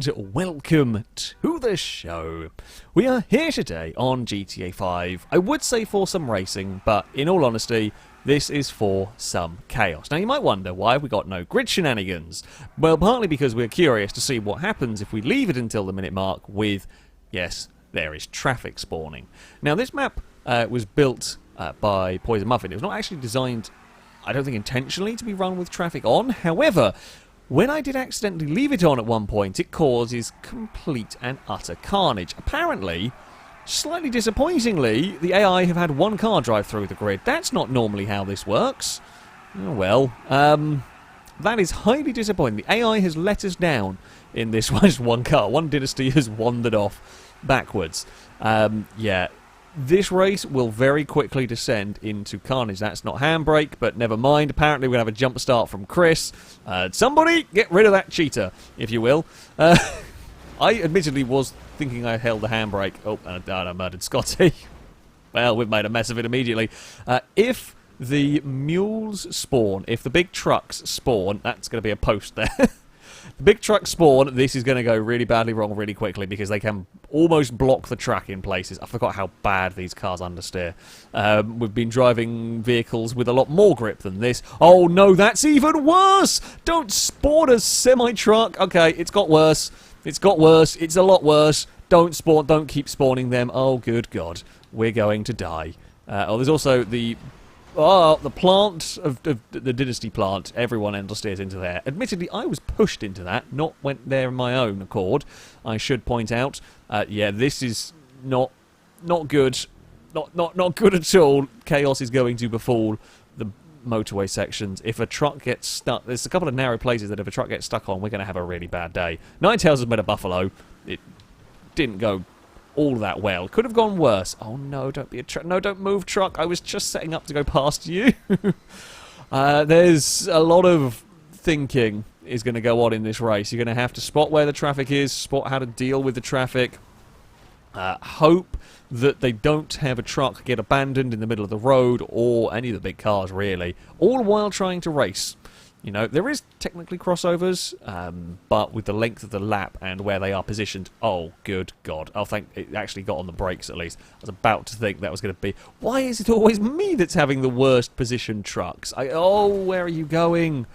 and welcome to the show. We are here today on GTA 5. I would say for some racing, but in all honesty, this is for some chaos. Now you might wonder why we got no grid shenanigans. Well, partly because we're curious to see what happens if we leave it until the minute mark with, yes, there is traffic spawning. Now this map was built by Poison Muffin. It was not actually designed, I don't think, intentionally to be run with traffic on. However, when I did accidentally leave it on at one point, it causes complete and utter carnage. Apparently, slightly disappointingly, the AI have had one car drive through the grid. That's not normally how this works. Oh well. That is highly disappointing. The AI has let us down in this one car. One Dynasty has wandered off backwards. Yeah. This race will very quickly descend into carnage. That's not handbrake, but never mind. Apparently we're going to have a jump start from Chris. Somebody get rid of that cheater, if you will. I admittedly was thinking I held the handbrake. Oh, and I murdered Scotty. Well, we've made a mess of it immediately. If the mules spawn, if the big trucks spawn, that's going to be a post there. The big trucks spawn, this is going to go really badly wrong really quickly because they can almost block the track in places. I forgot how bad these cars understeer. We've been driving vehicles with a lot more grip than this. Oh no, that's even worse! Don't spawn a semi-truck. Okay, it's got worse. It's got worse. It's a lot worse. Don't spawn. Don't keep spawning them. Oh, good God. We're going to die. There's also the plant of the Dynasty plant. Everyone understeers into there. Admittedly, I was pushed into that, not went there on my own accord. I should point out. Yeah, this is not good. Not good at all. Chaos is going to befall the motorway sections. If a truck gets stuck, there's a couple of narrow places that if a truck gets stuck on, we're going to have a really bad day. Ninetales has made a Buffalo. It didn't go all that well. Could have gone worse. Oh no, don't be a truck. No, don't move, truck. I was just setting up to go past you. There's a lot of thinking is going to go on in this race. You're going to have to spot where the traffic is, spot how to deal with the traffic, hope that they don't have a truck get abandoned in the middle of the road or any of the big cars, really, all while trying to race. You know, there is technically crossovers, but with the length of the lap and where they are positioned, oh, good God. Oh, thank it actually got on the brakes, at least. I was about to think that was going to be... Why is it always me that's having the worst positioned trucks? Oh, where are you going?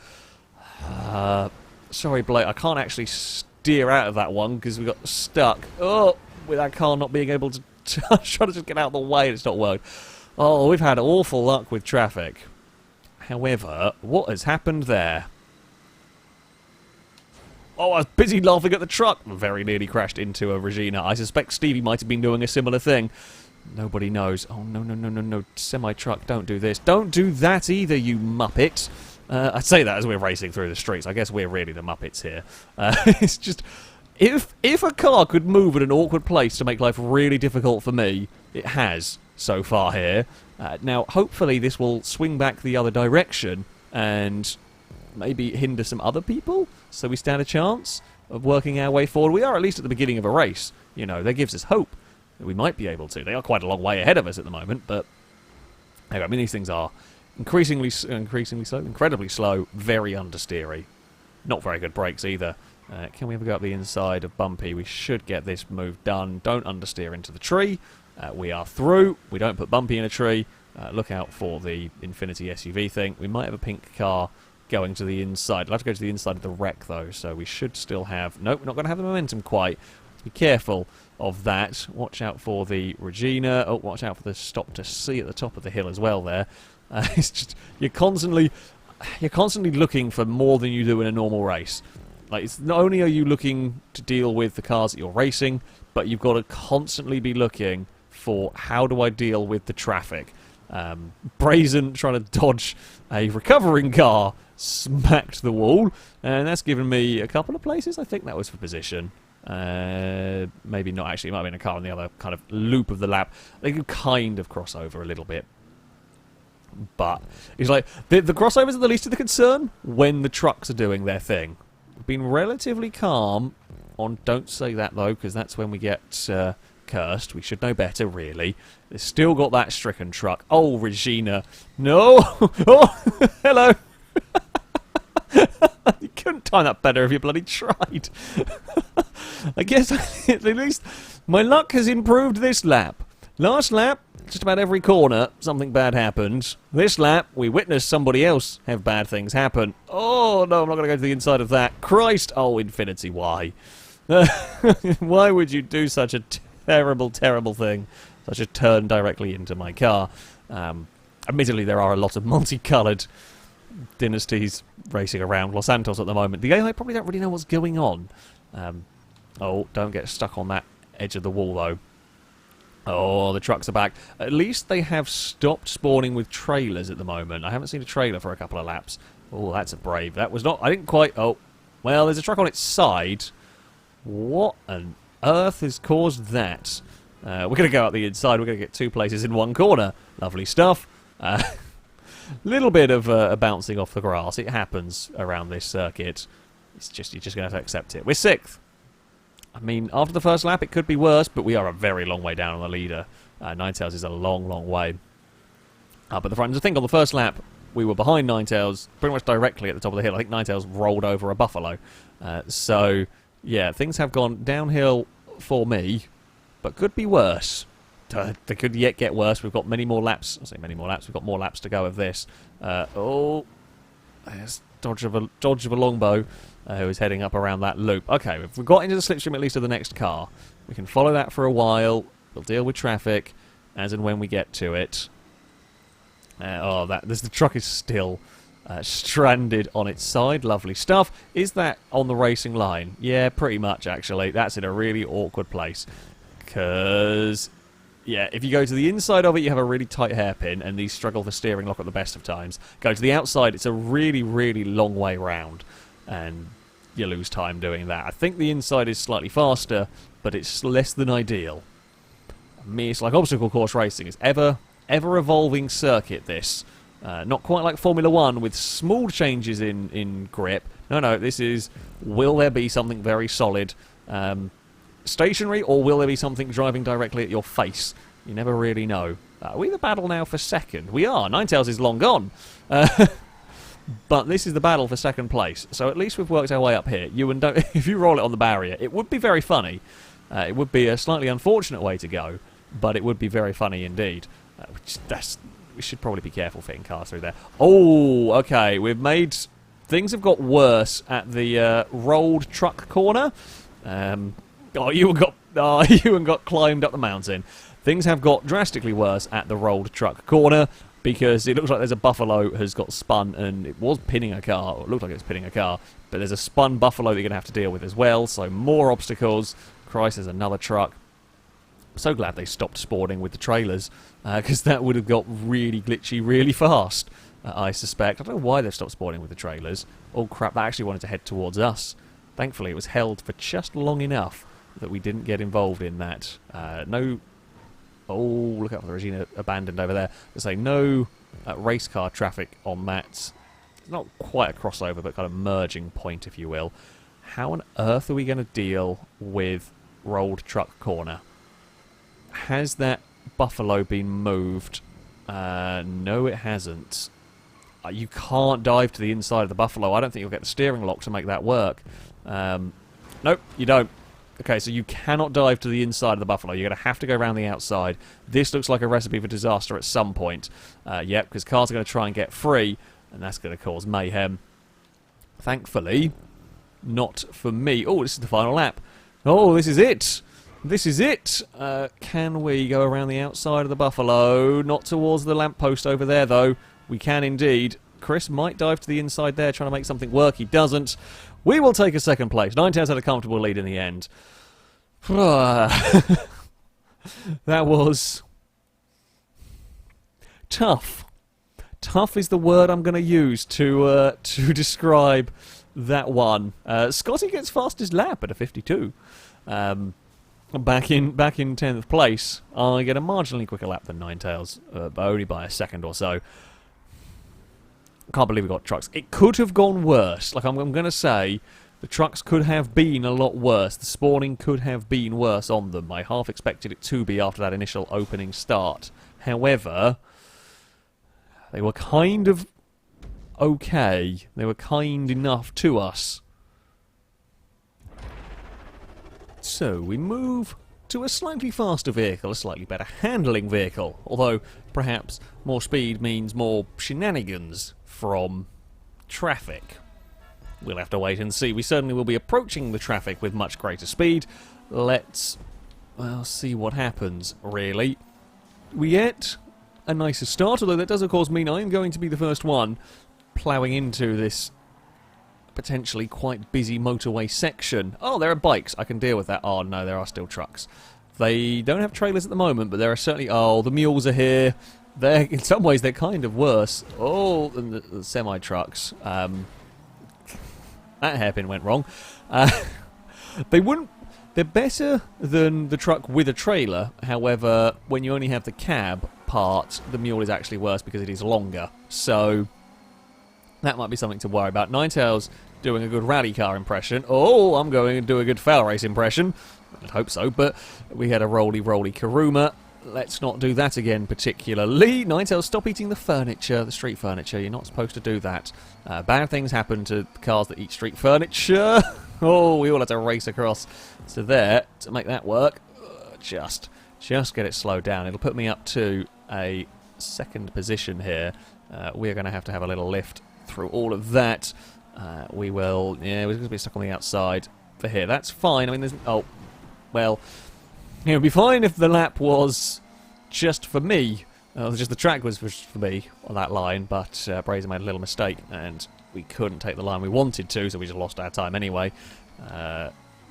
Sorry, Blake, I can't actually steer out of that one because we got stuck. Oh, with that car not being able to... I'm trying to just get out of the way and it's not worked. Oh, we've had awful luck with traffic. However, what has happened there? Oh, I was busy laughing at the truck. Very nearly crashed into a Regina. I suspect Stevie might have been doing a similar thing. Nobody knows. Oh, no. Semi-truck, don't do this. Don't do that either, you muppet. I say that as we're racing through the streets. I guess we're really the muppets here. It's just... If a car could move at an awkward place to make life really difficult for me, it has so far here. Now, hopefully this will swing back the other direction and maybe hinder some other people, so we stand a chance of working our way forward. We are at least at the beginning of a race. You know, that gives us hope that we might be able to. They are quite a long way ahead of us at the moment, but anyway, I mean, these things are increasingly slow, incredibly slow, very understeery. Not very good brakes either. Can we ever go up the inside of Bumpy? We should get this move done. Don't understeer into the tree. We are through. We don't put Bumpy in a tree. Look out for the Infinity SUV thing. We might have a pink car going to the inside. I'll have to go to the inside of the wreck, though, so we should still have... Nope, we're not going to have the momentum quite. Let's be careful of that. Watch out for the Regina. Oh, watch out for the stop to see at the top of the hill as well there. It's just... You're constantly looking for more than you do in a normal race. Like, it's not only are you looking to deal with the cars that you're racing, but you've got to constantly be looking for how do I deal with the traffic. Brazen, trying to dodge a recovering car, smacked the wall, and that's given me a couple of places. I think that was for position. Maybe not actually. It might have been a car on the other kind of loop of the lap. They can kind of cross over a little bit. But it's like the crossovers are the least of the concern when the trucks are doing their thing. We've been relatively calm on don't say that though, because that's when we get cursed. We should know better, really. They've still got that stricken truck. Oh, Regina. No! Oh, hello! You couldn't time that better if you bloody tried. I guess at least my luck has improved this lap. Last lap, just about every corner, something bad happened. This lap, we witnessed somebody else have bad things happen. Oh, no, I'm not going to go to the inside of that. Christ! Oh, Infinity, why? Why would you do such a terrible, terrible thing? Such a turn directly into my car. Admittedly, there are a lot of multicoloured Dynasties racing around Los Santos at the moment. The AI probably don't really know what's going on. Oh, don't get stuck on that edge of the wall, though. Oh, the trucks are back. At least they have stopped spawning with trailers at the moment. I haven't seen a trailer for a couple of laps. Oh, that's a brave. That was not... I didn't quite... Oh, well, there's a truck on its side. What on earth has caused that? We're going to go out the inside. We're going to get 2 places in 1 corner. Lovely stuff. Little bit of bouncing off the grass. It happens around this circuit. It's just you're just going to have to accept it. We're 6th. I mean, after the first lap, it could be worse, but we are a very long way down on the leader. Ninetales is a long, long way. But the front, I think on the first lap, we were behind Ninetales, pretty much directly at the top of the hill. I think Ninetales rolled over a buffalo. So, yeah, things have gone downhill for me, but could be worse. They could yet get worse. We've got many more laps. I say many more laps. We've got more laps to go of this. Oh, there's dodge of a longbow. Who is heading up around that loop. Okay, if we've got into the slipstream at least of the next car, we can follow that for a while. We'll deal with traffic as and when we get to it. The truck is still stranded on its side. Lovely stuff. Is that on the racing line? Yeah, pretty much, actually. That's in a really awkward place. Because, yeah, if you go to the inside of it, you have a really tight hairpin, and these struggle for steering lock at the best of times. Go to the outside, it's a really, really long way round. And you lose time doing that. I think the inside is slightly faster, but it's less than ideal. It's like obstacle course racing. It's ever-evolving circuit, this. Not quite like Formula 1 with small changes in grip. No, this is, will there be something very solid stationary, or will there be something driving directly at your face? You never really know. Are we in the battle now for second? We are. Ninetales is long gone. But this is the battle for second place, so at least we've worked our way up here. If you roll it on the barrier, it would be very funny. It would be a slightly unfortunate way to go, but it would be very funny indeed. We should probably be careful fitting cars through there. Oh, okay, things have got worse at the rolled truck corner. You got climbed up the mountain. Things have got drastically worse at the rolled truck corner, because it looks like there's a buffalo has got spun, and it was pinning a car, or it looked like it was pinning a car, but there's a spun buffalo that you're going to have to deal with as well, so more obstacles. Christ, there's another truck. I'm so glad they stopped spawning with the trailers, because that would have got really glitchy really fast, I suspect. I don't know why they've stopped spawning with the trailers. Oh crap, that actually wanted to head towards us. Thankfully it was held for just long enough that we didn't get involved in that. No... Oh, look out for the Regina abandoned over there. They say no race car traffic on that. It's not quite a crossover, but kind of merging point, if you will. How on earth are we going to deal with rolled truck corner? Has that buffalo been moved? No, it hasn't. You can't dive to the inside of the buffalo. I don't think you'll get the steering lock to make that work. Nope, you don't. Okay, so you cannot dive to the inside of the buffalo. You're going to have to go around the outside. This looks like a recipe for disaster at some point. Yep, because cars are going to try and get free, and that's going to cause mayhem. Thankfully, not for me. Oh, this is the final lap. Oh, this is it. This is it. Can we go around the outside of the buffalo? Not towards the lamppost over there, though. We can indeed. Chris might dive to the inside there, trying to make something work. He doesn't. We will take a second place. Ninetales had a comfortable lead in the end. That was tough. Tough is the word I'm going to use to describe that one. Scotty gets fastest lap at a 52. Back in 10th place. I get a marginally quicker lap than Ninetales, but only by a second or so. Can't believe we got trucks. It could have gone worse. Like, I'm going to say, the trucks could have been a lot worse. The spawning could have been worse on them. I half expected it to be after that initial opening start. However, they were kind of okay. They were kind enough to us So we move to a slightly faster vehicle, a slightly better handling vehicle, although perhaps more speed means more shenanigans from traffic. We'll have to wait and see. We certainly will be approaching the traffic with much greater speed. Let's, well, see what happens, really. We get a nicer start, although that does of course mean I'm going to be the first one ploughing into this potentially quite busy motorway section. Oh, there are bikes. I can deal with that. Oh, no, there are still trucks. They don't have trailers at the moment, but there are certainly... Oh, the mules are here. They're, in some ways, they're kind of worse. Oh, than the semi-trucks. That hairpin went wrong. They wouldn't... They're better than the truck with a trailer. However, when you only have the cab part, the mule is actually worse because it is longer. So that might be something to worry about. Ninetales doing a good rally car impression. Oh, I'm going to do a good FailRace impression. I'd hope so, but we had a roly-roly Karuma. Let's not do that again particularly. Ninetales, stop eating the furniture, the street furniture. You're not supposed to do that. Bad things happen to cars that eat street furniture. Oh, we all had to race across to there to make that work. Just get it slowed down. It'll put me up to a second position here. We're going to have a little lift through all of that. We're going to be stuck on the outside for here. That's fine. I mean, there's... Oh, well, it would be fine if the lap was just for me. Just the track was just for me on that line, but Brazen made a little mistake, and we couldn't take the line we wanted to, so we just lost our time anyway.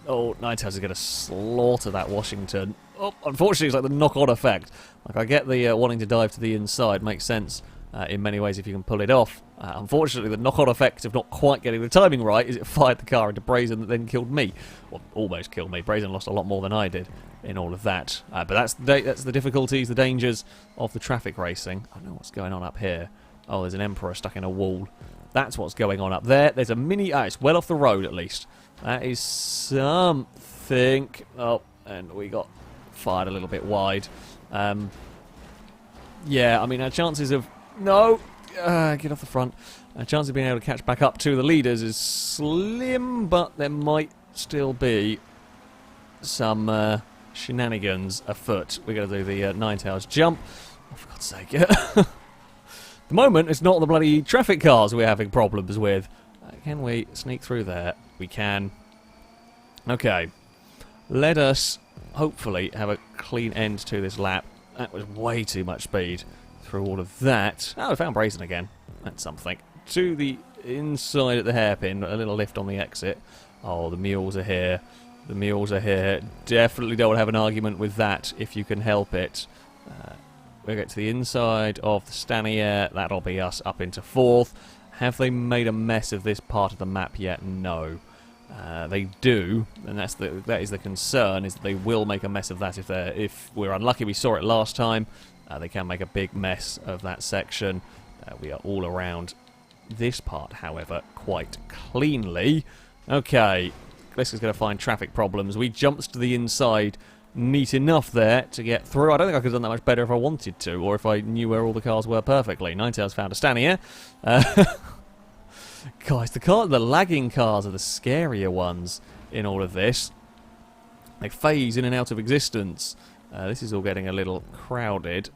Ninetales is going to slaughter that Washington. Oh, unfortunately, it's like the knock-on effect. Like, I get the wanting to dive to the inside, makes sense in many ways if you can pull it off. Unfortunately, the knock-on effect of not quite getting the timing right is it fired the car into Brazen that then killed me. Well, almost killed me. Brazen lost a lot more than I did in all of that. But that's the difficulties, the dangers of the traffic racing. I don't know what's going on up here. Oh, there's an Emperor stuck in a wall. That's what's going on up there. There's a mini... Ah, it's well off the road, at least. That is something... Oh, and we got fired a little bit wide. Yeah, I mean, our chances of... No! Get off the front. Our chance of being able to catch back up to the leaders is slim, but there might still be some shenanigans afoot. We're going to do the Ninetales jump. Oh, for God's sake. The moment, it's not the bloody traffic cars we're having problems with. Can we sneak through there? We can. Okay. Let us, hopefully, have a clean end to this lap. That was way too much speed through all of that. Oh, I found Brazen again. That's something. To the inside at the hairpin. A little lift on the exit. Oh, the mules are here. The mules are here. Definitely don't have an argument with that if you can help it. We'll get to the inside of the Stanier. That'll be us up into fourth. Have they made a mess of this part of the map yet? No. They do, and that is the concern, is that they will make a mess of that if we're unlucky. We saw it last time. They can make a big mess of that section. We are all around this part, however, quite cleanly. Okay, this is going to find traffic problems. We jumped to the inside neat enough there to get through. I don't think I could have done that much better if I wanted to, or if I knew where all the cars were perfectly. Ninetales found a Stanier. Guys, the lagging cars are the scarier ones in all of this. They phase in and out of existence. This is all getting a little crowded.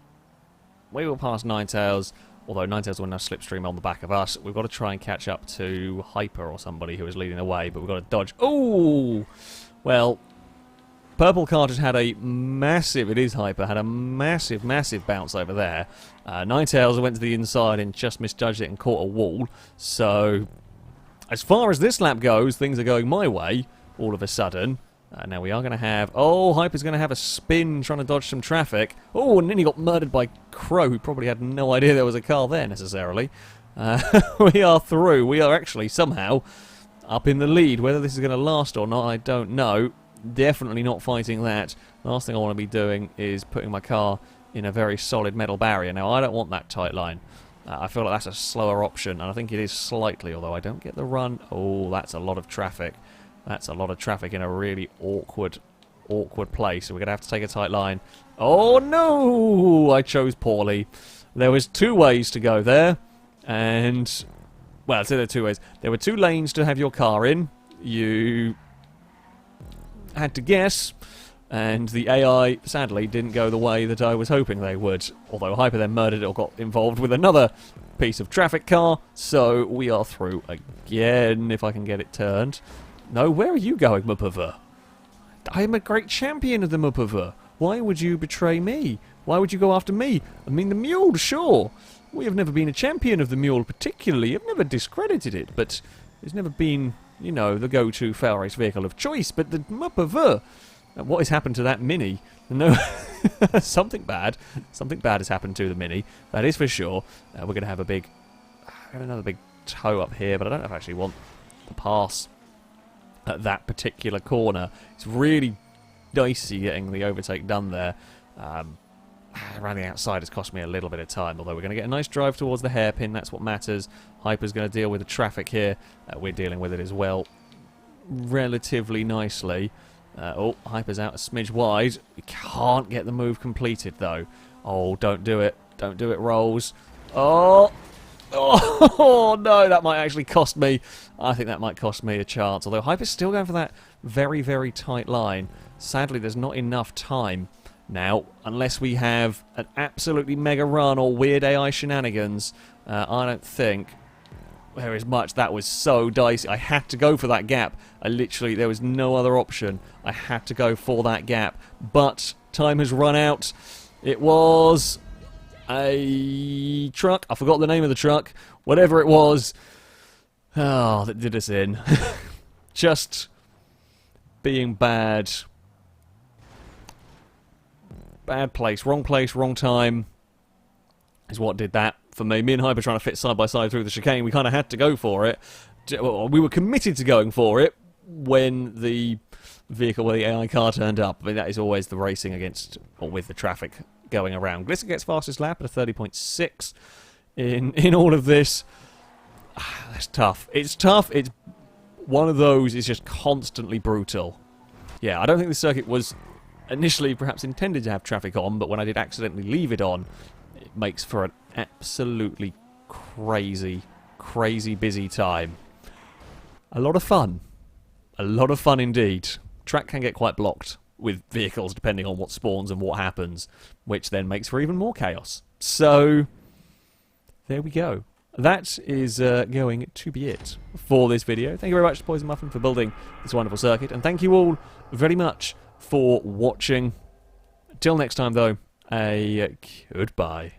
We will pass Ninetales, although Ninetales will now slipstream on the back of us. We've got to try and catch up to Hyper or somebody who is leading the way, but we've got to dodge. Oh! Well, Purple car just had a massive, it is Hyper, had a massive, massive bounce over there. Ninetales went to the inside and just misjudged it and caught a wall. So, as far as this lap goes, things are going my way all of a sudden. Now we are going to have... Oh, Hyper's going to have a spin trying to dodge some traffic. Oh, and then he got murdered by Crow, who probably had no idea there was a car there necessarily. We are through. We are actually somehow up in the lead. Whether this is going to last or not, I don't know. Definitely not fighting that. The last thing I want to be doing is putting my car in a very solid metal barrier. Now, I don't want that tight line. I feel like that's a slower option, and I think it is slightly, although I don't get the run. Oh, that's a lot of traffic. That's a lot of traffic in a really awkward place. So we're going to have to take a tight line. Oh, no! I chose poorly. There was two ways to go there, and... Well, I'd say there are two ways. There were two lanes to have your car in. You had to guess, and the AI, sadly, didn't go the way that I was hoping they would. Although Hyper then murdered it or got involved with another piece of traffic car, so we are through again, if I can get it turned. No, where are you going, Mupava? I am a great champion of the Mupava. Why would you betray me? Why would you go after me? I mean, the mule, sure. We have never been a champion of the mule particularly. I've never discredited it, but it's never been, you know, the go-to FailRace vehicle of choice. But the Mupava... What has happened to that Mini? No, something bad has happened to the Mini. That is for sure. We're going to have another big toe up here, but I don't know if I actually want to pass at that particular corner. It's really dicey getting the overtake done there. Around the outside has cost me a little bit of time, although we're going to get a nice drive towards the hairpin. That's what matters. Hyper's going to deal with the traffic here. We're dealing with it as well relatively nicely. Oh, Hyper's out a smidge wide. We can't get the move completed, though. Oh, don't do it. Don't do it, Rolls. Oh! Oh, no, that might actually cost me. I think that might cost me a chance. Although Hyper's still going for that very, very tight line. Sadly, there's not enough time now, unless we have an absolutely mega run or weird AI shenanigans. I don't think there is much. That was so dicey. I had to go for that gap. There was no other option. I had to go for that gap. But time has run out. It was a truck. I forgot the name of the truck. Whatever it was. Oh, that did us in. Just being bad. Bad place, wrong time is what did that for me. Me and Hyper trying to fit side by side through the chicane. We kind of had to go for it. We were committed to going for it when the vehicle, where the AI car turned up. I mean, that is always the racing against, or with the traffic going around. Glisser gets fastest lap at a 30.6 in all of this. That's tough. It's tough. It's one of those is just constantly brutal. Yeah, I don't think the circuit was initially perhaps intended to have traffic on, but when I did accidentally leave it on, it makes for an absolutely crazy, crazy busy time. A lot of fun. A lot of fun indeed. Track can get quite blocked with vehicles depending on what spawns and what happens, which then makes for even more chaos. So, there we go. That is going to be it for this video. Thank you very much to Poison Muffin for building this wonderful circuit, and thank you all very much for watching. Till next time, though, a goodbye.